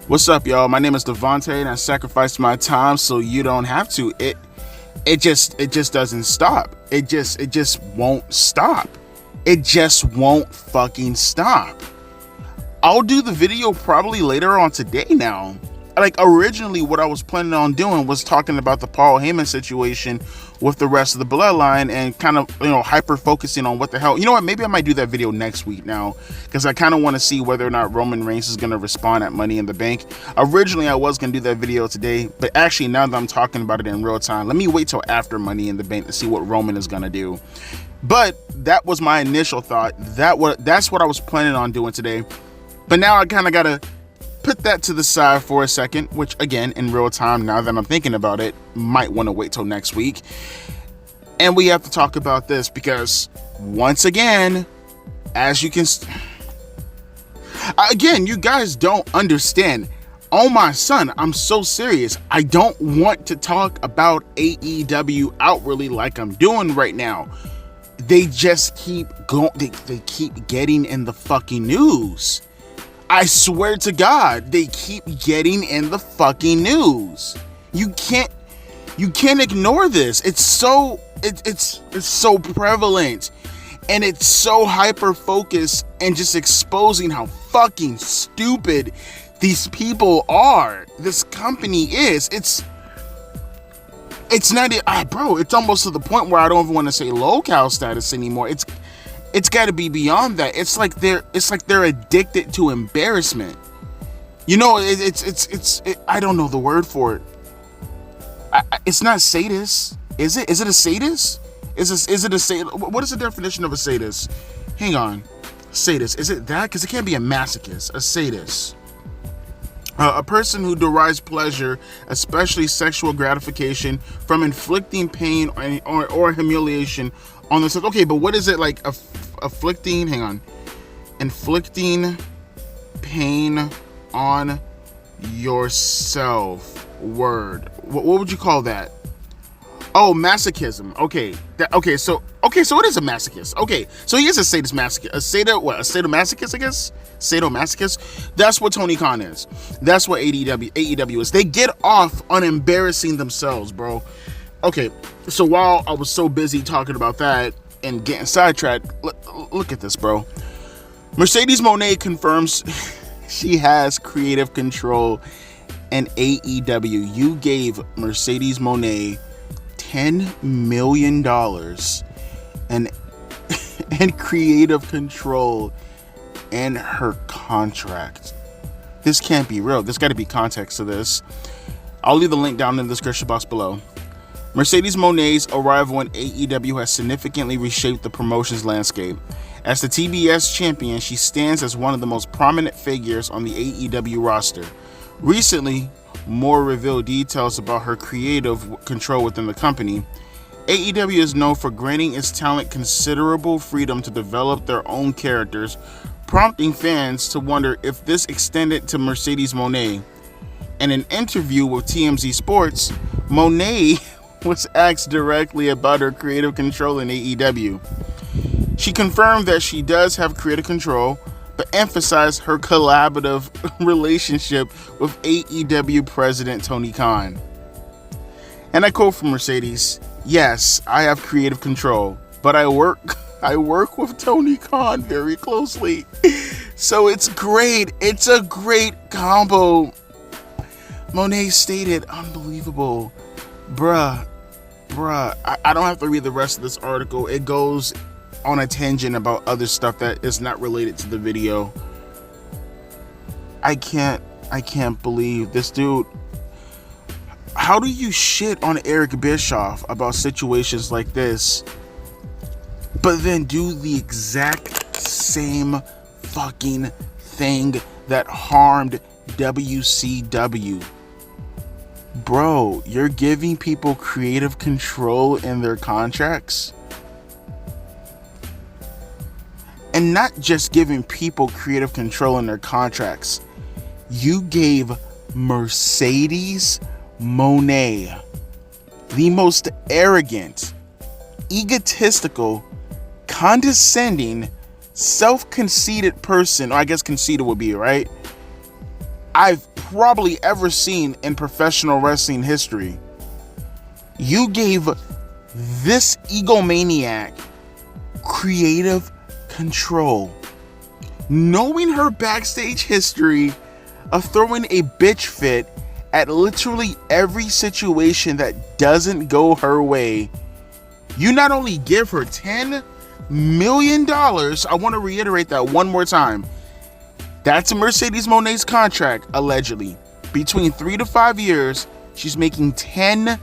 What's up, y'all? My name is Devontae, and I sacrificed my time so you don't have to. It just doesn't stop. It just won't stop. It just won't fucking stop. I'll do the video probably later on today now. Like, originally what I was planning on doing was talking about the Paul Heyman situation with the rest of the bloodline and kind of, hyper focusing on what the hell. You know what? Maybe I might do that video next week now, because I kind of want to see whether or not Roman Reigns is going to respond at Money in the Bank. Originally, I was going to do that video today, but actually now that I'm talking about it in real time, let me wait till after Money in the Bank to see what Roman is going to do. But that was my initial thought. That's what I was planning on doing today. But now I kind of got to put that to the side for a second, which again, in real time, now that I'm thinking about it, might want to wait till next week. And we have to talk about this because, once again, as you can... Again, you guys don't understand. Oh my son, I'm so serious. I don't want to talk about AEW outwardly like I'm doing right now. They just keep going. They keep getting in the fucking news. I swear to God, they keep getting in the fucking news. You can't ignore this. It's so prevalent, and it's so hyper focused and just exposing how fucking stupid these people are. This company is. It's not, bro. It's almost to the point where I don't even want to say locale status anymore. It's got to be beyond that. It's like they're addicted to embarrassment. I don't know the word for it. It's not sadist, is it? Is it a sadist? Is it a sadist? What is the definition of a sadist? Hang on, sadist. Is it that? Because it can't be a masochist. A sadist. A person who derives pleasure, especially sexual gratification, from inflicting pain or humiliation on themselves. Okay, but what is it like? Afflicting? Hang on. Inflicting pain on yourself. Word. What would you call that? Oh, masochism. Okay. So it is a masochist. Okay. So he is a sadist masochist. A sadomasochist, I guess? Sadomasochist. That's what Tony Khan is. That's what AEW is. They get off on embarrassing themselves, bro. Okay. So while I was so busy talking about that and getting sidetracked, look at this, bro. Mercedes Mone confirms she has creative control in AEW. You gave Mercedes Mone $10 million and creative control in her contract. This can't be real. There's got to be context to this. I'll leave the link down in the description box below. Mercedes Mone's arrival in AEW has significantly reshaped the promotion's landscape. As the TBS champion, she stands as one of the most prominent figures on the AEW roster. Recently, Moore revealed details about her creative control within the company. AEW is known for granting its talent considerable freedom to develop their own characters, prompting fans to wonder if this extended to Mercedes Mone. In an interview with TMZ Sports, Mone was asked directly about her creative control in AEW. She confirmed that she does have creative control, but emphasized her collaborative relationship with AEW president Tony Khan. And I quote from Mercedes, "Yes, I have creative control, but I work with Tony Khan very closely." So it's great. It's a great combo. Mone stated, unbelievable. Bruh, I don't have to read the rest of this article. It goes on a tangent about other stuff that is not related to the video. I can't believe this dude. How do you shit on Eric Bischoff about situations like this, but then do the exact same fucking thing that harmed WCW? Bro, you're giving people creative control in their contracts? And not just giving people creative control in their contracts. You gave Mercedes Mone, the most arrogant, egotistical, condescending, self-conceited person, or I guess conceited would be, right? I've probably ever seen in professional wrestling history. You gave this egomaniac creative control, knowing her backstage history of throwing a bitch fit at literally every situation that doesn't go her way. You not only give her $10 million, I want to reiterate that one more time. That's Mercedes Moné's contract, allegedly. Between 3 to 5 years, she's making $10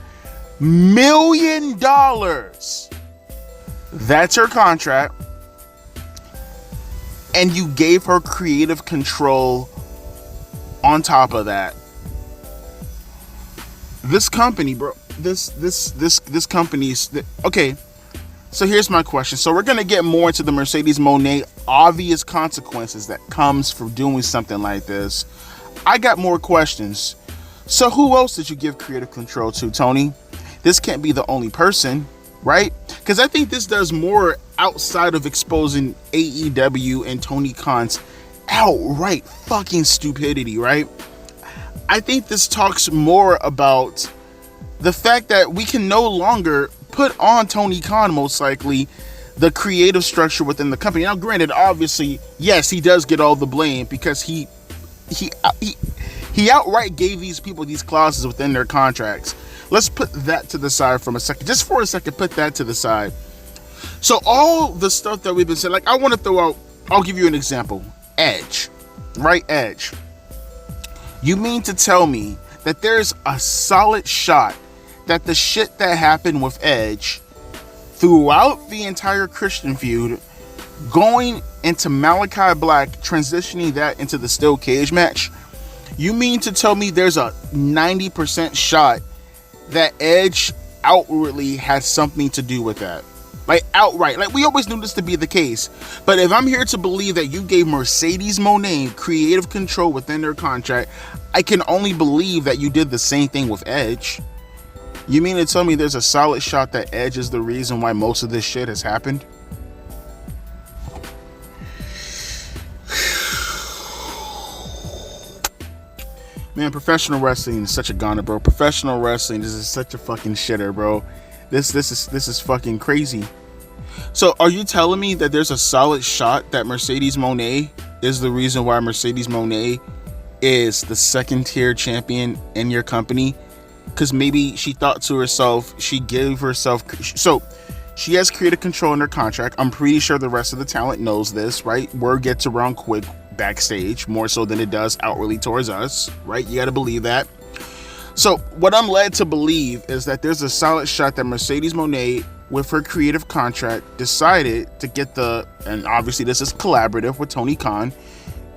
million. That's her contract. And you gave her creative control on top of that. This company, bro, this company's, okay, so here's my question. So we're going to get more into the Mercedes Moné obvious consequences that comes from doing something like this. I got more questions. So who else did you give creative control to, Tony? This can't be the only person, right? Because I think this does more outside of exposing AEW and Tony Khan's outright fucking stupidity, right? I think this talks more about the fact that we can no longer put on Tony Khan, most likely, the creative structure within the company. Now, granted, obviously, yes, he does get all the blame because he outright gave these people these clauses within their contracts. Let's put that to the side for a second. Just for a second, put that to the side. So all the stuff that we've been saying, like, I want to throw out, I'll give you an example. Edge, right? Edge. You mean to tell me that there's a solid shot that the shit that happened with Edge throughout the entire Christian feud, going into Malachi Black, transitioning that into the steel cage match, you mean to tell me there's a 90% shot that Edge outwardly has something to do with that? Like, outright. Like, we always knew this to be the case. But if I'm here to believe that you gave Mercedes Moné creative control within their contract, I can only believe that you did the same thing with Edge. You mean to tell me there's a solid shot that Edge is the reason why most of this shit has happened? Man, professional wrestling is such a goner, bro. Professional wrestling is such a fucking shitter, bro. This is fucking crazy. So are you telling me that there's a solid shot that Mercedes Moné is the reason why Mercedes Moné is the second tier champion in your company? Because maybe she thought to herself, she gave herself, so she has creative control in her contract. I'm pretty sure the rest of the talent knows this, right? Word gets around quick backstage, more so than it does outwardly towards us, right? You got to believe that. So what I'm led to believe is that there's a solid shot that Mercedes Moné, with her creative contract, decided to get and obviously this is collaborative with Tony Khan,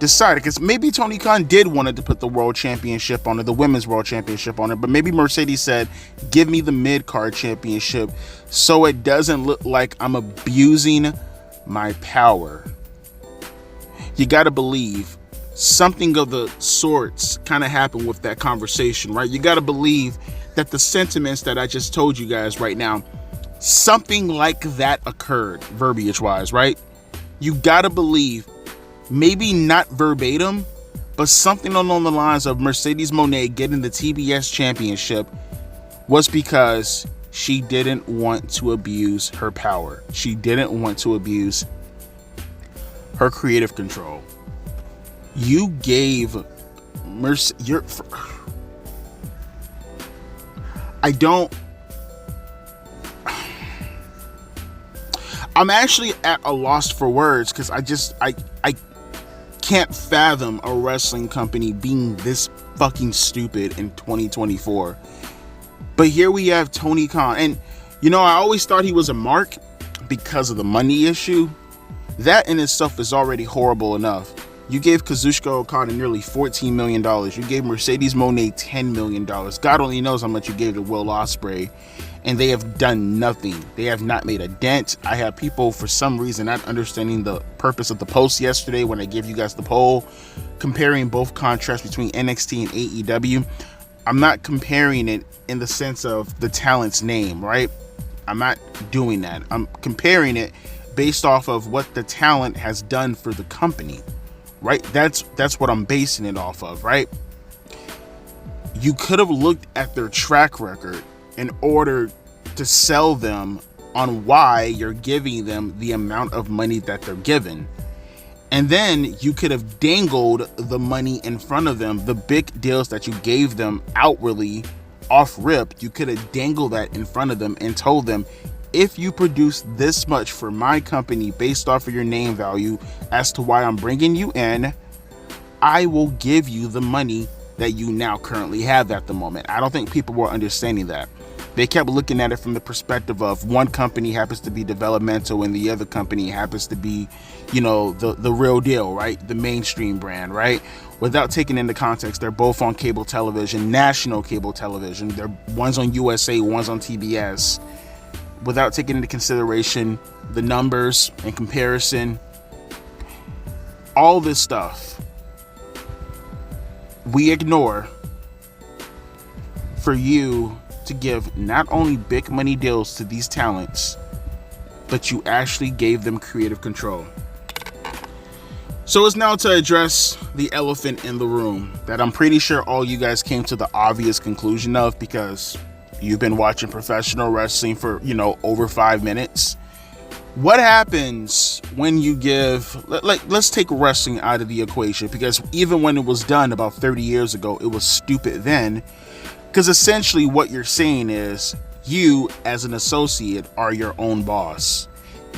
decided, because maybe Tony Khan did wanted to put the world championship on her, the women's world championship on her, but maybe Mercedes said, give me the mid-card championship so it doesn't look like I'm abusing my power. You got to believe something of the sorts kind of happened with that conversation, right? You got to believe that the sentiments that I just told you guys right now, something like that occurred, verbiage-wise, right? You got to believe, maybe not verbatim, but something along the lines of Mercedes Moné getting the TBS championship was because she didn't want to abuse her power. She didn't want to abuse her creative control. You gave I'm actually at a loss for words, because I can't fathom a wrestling company being this fucking stupid in 2024. But here we have Tony Khan, and I always thought he was a mark because of the money issue. That in itself is already horrible enough. You gave Kazuchika Okada nearly $14 million. You gave Mercedes Moné $10 million. God only knows how much you gave to Will Ospreay. And they have done nothing. They have not made a dent. I have people, for some reason, not understanding the purpose of the post yesterday when I gave you guys the poll, comparing both contracts between NXT and AEW. I'm not comparing it in the sense of the talent's name, right? I'm not doing that. I'm comparing it based off of what the talent has done for the company, right? That's what I'm basing it off of, right? You could have looked at their track record in order to sell them on why you're giving them the amount of money that they're given. And then you could have dangled the money in front of them, the big deals that you gave them outwardly off rip. You could have dangled that in front of them and told them, if you produce this much for my company based off of your name value as to why I'm bringing you in, I will give you the money that you now currently have at the moment. I don't think people were understanding that. They kept looking at it from the perspective of one company happens to be developmental and the other company happens to be, you know, the real deal, right? The mainstream brand, right? Without taking into context, they're both on cable television, national cable television. They're one's on USA, one's on TBS. Without taking into consideration the numbers and comparison, all this stuff we ignore for you to give not only big money deals to these talents, but you actually gave them creative control. So it's now to address the elephant in the room that I'm pretty sure all you guys came to the obvious conclusion of because you've been watching professional wrestling for, over 5 minutes. What happens when you give, let's take wrestling out of the equation, because even when it was done about 30 years ago, it was stupid then. Because essentially what you're saying is you as an associate are your own boss.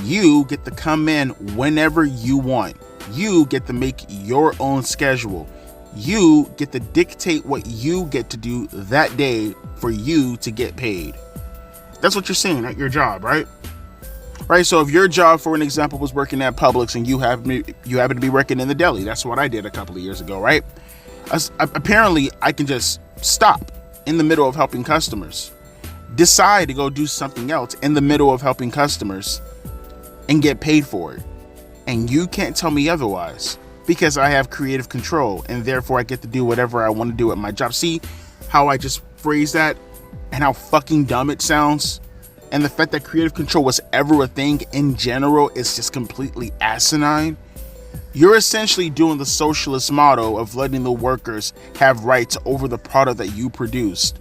You get to come in whenever you want. You get to make your own schedule. You get to dictate what you get to do that day for you to get paid. That's what you're saying at your job, right? Right. So if your job, for an example, was working at Publix and you happen to be working in the deli, that's what I did a couple of years ago, right? Apparently, I can just stop in the middle of helping customers, decide to go do something else in the middle of helping customers and get paid for it. And you can't tell me otherwise because I have creative control and therefore I get to do whatever I want to do at my job. See how I just phrased that and how fucking dumb it sounds? And the fact that creative control was ever a thing in general is just completely asinine. You're essentially doing the socialist motto of letting the workers have rights over the product that you produced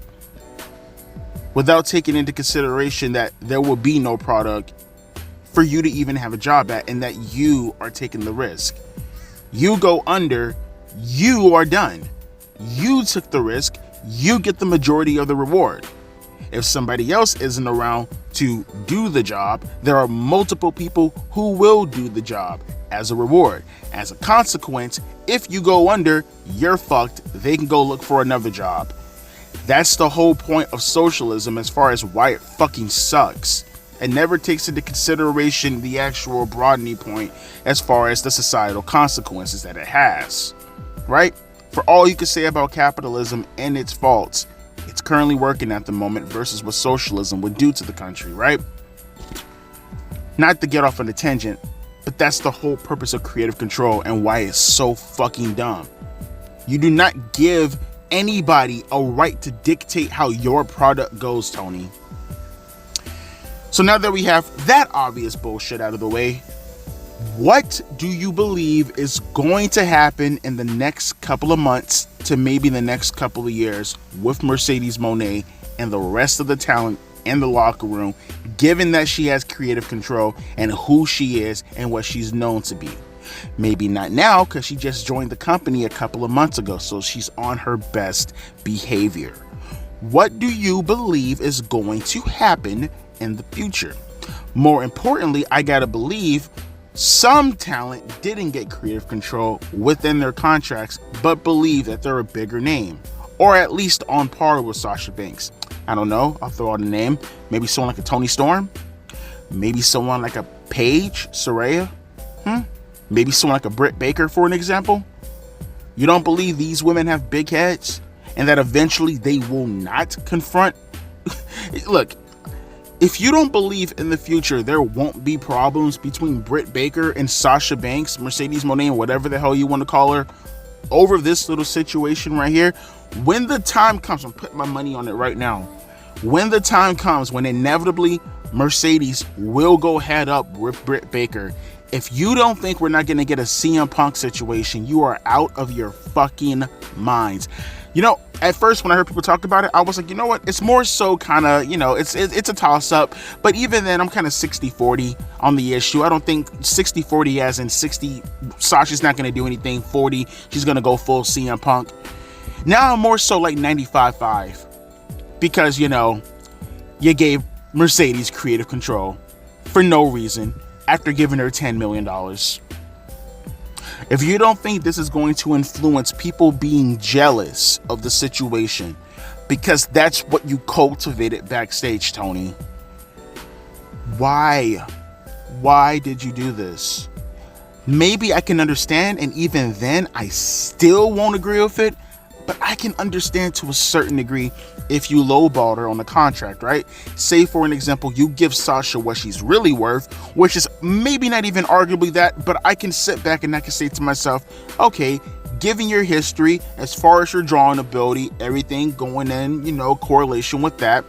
without taking into consideration that there will be no product for you to even have a job at and that you are taking the risk. You go under, you are done. You took the risk, you get the majority of the reward. If somebody else isn't around to do the job, there are multiple people who will do the job as a reward. As a consequence, if you go under, you're fucked. They can go look for another job. That's the whole point of socialism as far as why it fucking sucks. It never takes into consideration the actual broadening point as far as the societal consequences that it has, right? For all you can say about capitalism and its faults, it's currently working at the moment versus what socialism would do to the country, right? Not to get off on a tangent, but that's the whole purpose of creative control and why it's so fucking dumb. You do not give anybody a right to dictate how your product goes, Tony. So now that we have that obvious bullshit out of the way, what do you believe is going to happen in the next couple of months to maybe the next couple of years with Mercedes Mone and the rest of the talent in the locker room, given that she has creative control and who she is and what she's known to be? Maybe not now because she just joined the company a couple of months ago, so she's on her best behavior. What do you believe is going to happen in the future? More importantly, I gotta believe some talent didn't get creative control within their contracts, but believe that they're a bigger name, or at least on par with Sasha Banks. I don't know, I'll throw out a name. Maybe someone like a Toni Storm, maybe someone like a Paige Saraya, maybe someone like a Britt Baker, for an example. You don't believe these women have big heads and that eventually they will not confront? Look, if you don't believe in the future there won't be problems between Britt Baker and Sasha Banks, Mercedes Mone, whatever the hell you want to call her, over this little situation right here, when the time comes, I'm putting my money on it right now, when the time comes when inevitably Mercedes will go head up with Britt Baker, If you don't think we're not going to get a CM Punk situation, you are out of your fucking minds. You know, at first when I heard people talk about it, I was like, you know what? It's more so kind of, you know, it's a toss-up. But even then, I'm kind of 60-40 on the issue. I don't think 60-40 as in 60, Sasha's not going to do anything. 40, she's going to go full CM Punk. Now I'm more so like 95-5. Because, you know, you gave Mercedes creative control for no reason after giving her $10 million. If you don't think this is going to influence people being jealous of the situation, because that's what you cultivated backstage, Tony, why did you do this? Maybe I can understand, and even then I still won't agree with it, but I can understand to a certain degree if you lowballed her on the contract, right? Say, for an example, you give Sasha what she's really worth, which is maybe not even arguably that, but I can sit back and I can say to myself, okay, given your history, as far as your drawing ability, everything going in, you know, correlation with that,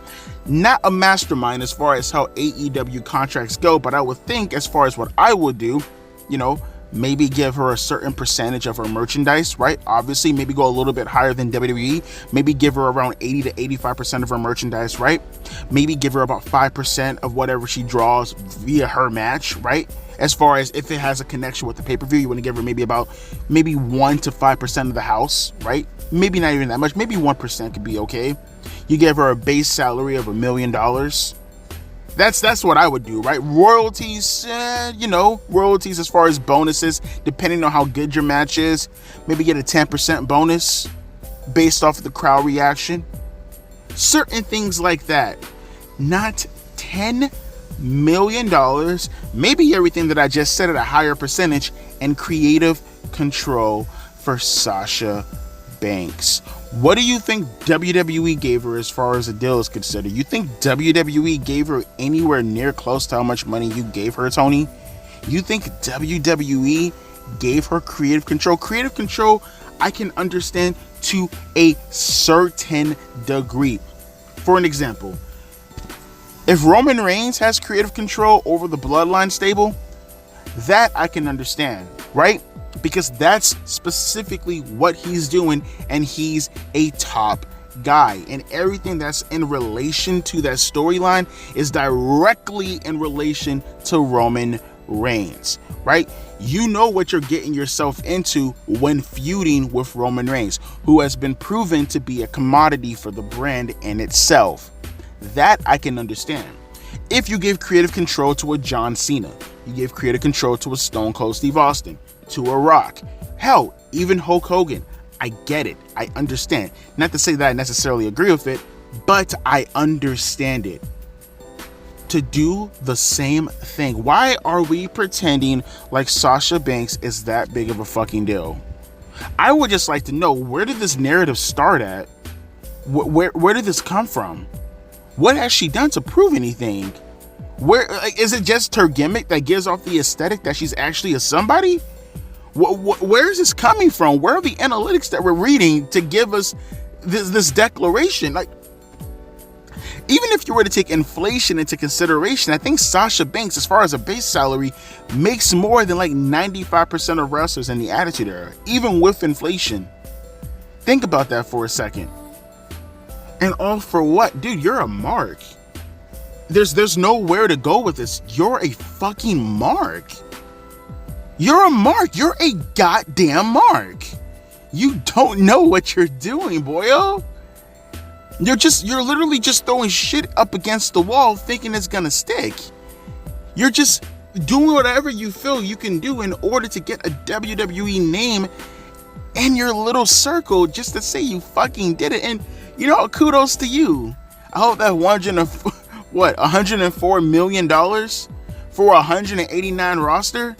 not a mastermind as far as how AEW contracts go, but I would think as far as what I would do, you know, maybe give her a certain percentage of her merchandise, right? Obviously, maybe go a little bit higher than WWE. Maybe give her around 80 to 85% of her merchandise, right? Maybe give her about 5% of whatever she draws via her match, right? As far as if it has a connection with the pay-per-view, you want to give her maybe 1 to 5% of the house, right? Maybe not even that much. Maybe 1% could be okay. You give her a base salary of $1 million. That's what I would do, right? Royalties, you know, royalties as far as bonuses, depending on how good your match is. Maybe get a 10% bonus based off of the crowd reaction. Certain things like that. Not $10 million. Maybe everything that I just said at a higher percentage, and creative control for Sasha Banks. What do you think WWE gave her as far as the deal is considered? You think WWE gave her anywhere near close to how much money you gave her, Tony? You think WWE gave her creative control? Creative control, I can understand to a certain degree. For an example, if Roman Reigns has creative control over the Bloodline stable, that I can understand, right? Because that's specifically what he's doing, and he's a top guy, and everything that's in relation to that storyline is directly in relation to Roman Reigns, right? You know what you're getting yourself into when feuding with Roman Reigns, who has been proven to be a commodity for the brand in itself. That I can understand. If you give creative control to a John Cena, you give creative control to a Stone Cold Steve Austin, to a Rock, hell, even Hulk Hogan, I get it. I understand. Not to say that I necessarily agree with it, but I understand it. To do the same thing. Why are we pretending like Sasha Banks is that big of a fucking deal? I would just like to know, where did this narrative start at? Where did this come from? What has she done to prove anything? Where is it just her gimmick that gives off the aesthetic that she's actually a somebody? Where is this coming from? Where are the analytics that we're reading to give us this declaration? Like, even if you were to take inflation into consideration, I think Sasha Banks, as far as a base salary, makes more than like 95% of wrestlers in the Attitude Era, even with inflation. Think about that for a second. And all for what? Dude, you're a mark. There's nowhere to go with this. You're a fucking mark. You're a mark. You're a goddamn mark. You don't know what you're doing, boyo. You're literally just throwing shit up against the wall thinking it's gonna stick. You're just doing whatever you feel you can do in order to get a WWE name in your little circle just to say you fucking did it. And you know, kudos to you. I hope that $104 million for 189 roster?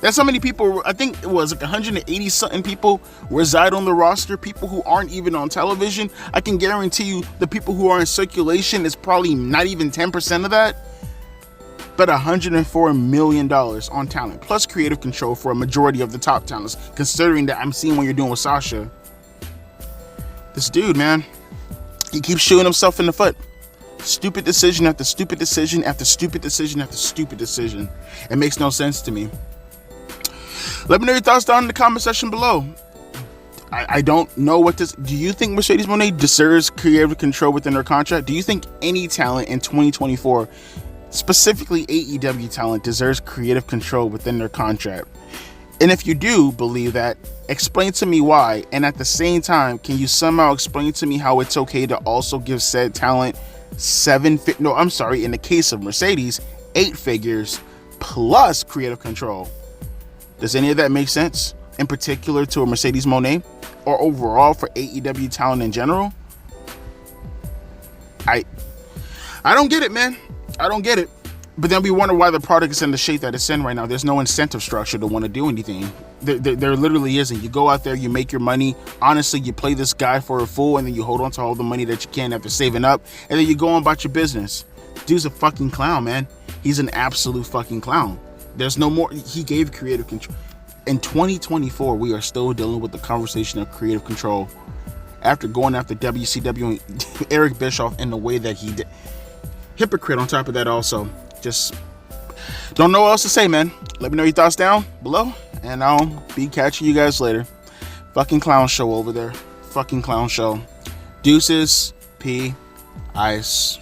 That's how many people, I think it was like 180 something people reside on the roster, people who aren't even on television. I can guarantee you the people who are in circulation is probably not even 10% of that. But $104 million on talent, plus creative control for a majority of the top talents, considering that I'm seeing what you're doing with Sasha. This dude, man, he keeps shooting himself in the foot. Stupid decision after stupid decision after stupid decision after stupid decision. It makes no sense to me. Let me know your thoughts down in the comment section below. I don't know what this. Do you think Mercedes Mone deserves creative control within her contract? Do you think any talent in 2024, specifically AEW talent, deserves creative control within their contract? And if you do believe that, explain to me why. And at the same time, can you somehow explain to me how it's okay to also give said talent in the case of Mercedes, 8 figures plus creative control? Does any of that make sense? In particular to a Mercedes Mone, or overall for AEW talent in general? I don't get it, man. I don't get it. But then we wonder why the product is in the shape that it's in right now. There's no incentive structure to want to do anything. There literally isn't. You go out there, you make your money. Honestly, you play this guy for a fool, and then you hold on to all the money that you can after saving up, and then you go on about your business. Dude's a fucking clown, man. He's an absolute fucking clown. There's no more. He gave creative control. In 2024, we are still dealing with the conversation of creative control after going after WCW and Eric Bischoff in the way that he did. Hypocrite on top of that also. Just don't know what else to say, man. Let me know your thoughts down below, and I'll be catching you guys later. Fucking clown show over there. Fucking clown show. Deuces. P. Ice.